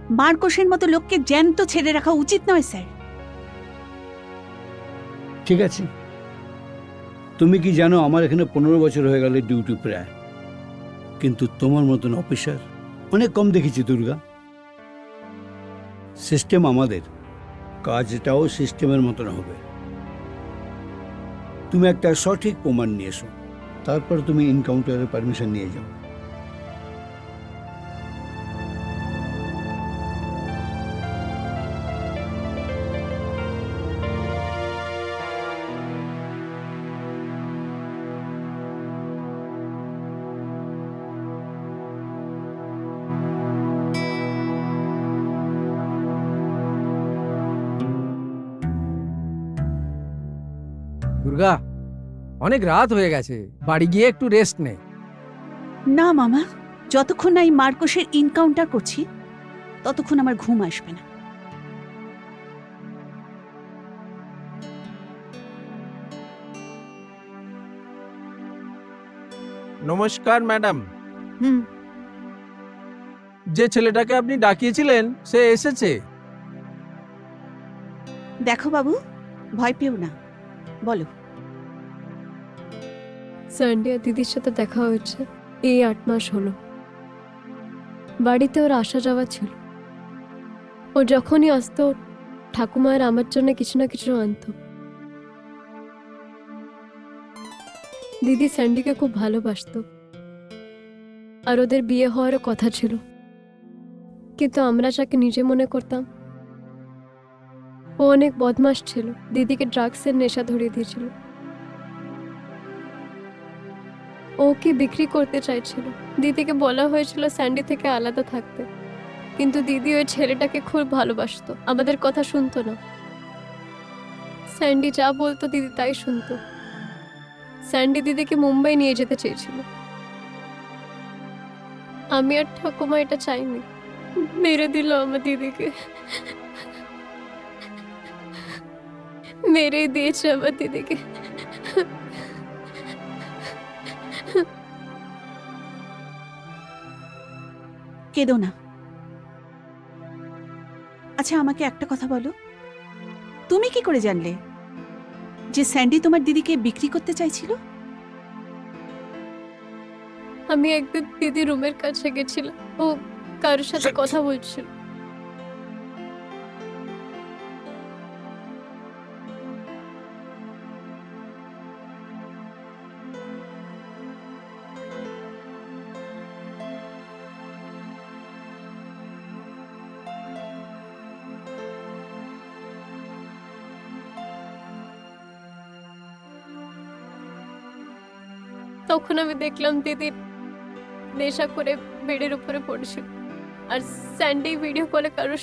মার্কোসের মতো লোককে জ্যান্ত ছেড়ে রাখা উচিত নয় স্যার। ঠিক আছে, তুমি কি জানো আমার এখানে 15 বছর হয়ে গেল ডিউটি প্রায়, কিন্তু তোমার মতন অফিসার অনেক কম দেখেছি দুর্গা। সিস্টেম আমাদের, কাজটাও সিস্টেমের মতন হবে। তুমি একটা সঠিক প্রমাণ নিয়ে এসো, তারপর তুমি এনকাউন্টারের পারমিশন নিয়ে যাও। দুর্গা, অনেক রাত হয়ে গেছে, বাড়ি গিয়ে একটু রেস্ট নে। না মামা, যতক্ষণ না এই মার্কোসের এনকাউন্টার করছি ততক্ষণ আমার ঘুম আসবে না। নমস্কার ম্যাডাম। হুম, যে ছেলেটাকে আপনি ডাকিয়েছিলেন সে এসেছে। দেখো বাবু, ভয় পেও না, বলো। স্যান্ডি আর দিদির সাথে দেখা হয়েছে এই 8 মাস হলো। বাড়িতে ওর আসা যাওয়া ছিল। ও যখনই আসতো ঠাকুমার আমার জন্য কিছু না কিছু আনতো। দিদি স্যান্ডিকে খুব ভালোবাসতো, আর ওদের বিয়ে হওয়ারও কথা ছিল, কিন্তু আমরা যাকে নিজে মনে করতাম ও অনেক বদমাশ ছিল। দিদিকে ড্রাগসের নেশা ধরিয়ে দিয়েছিল। ওকে বিক্রি করতে চাইছিল। দিদিকে বলা হয়েছিল স্যান্ডি থেকে আলাদা থাকতে, কিন্তু দিদি ওই ছেলেটাকে খুব ভালোবাসতো, আমাদের কথা শুনতো না। স্যান্ডি যা বলতো দিদি তাই শুনতো। স্যান্ডি দিদিকে মুম্বাই নিয়ে যেতে চেয়েছিল। আমি আর ঠাকুমা এটা চাইনি, মেরে দিল আমার দিদিকে, মেরে দিয়েছে আমার দিদিকে। কেঁদো না। আচ্ছা, আমাকে একটা কথা বলো, তুমি কি করে জানলে যে স্যান্ডি তোমার দিদিকে বিক্রি করতে চাইছিল? আমি একদিন দিদি রুমের কাছে গেছিলাম, ও কারোর সাথে কথা বলছিল। তখন আমি দেখলাম দিদি নেশা করে বেডের উপরে পড়েছিল, আর স্যান্ডি ভিডিও কলে কারোর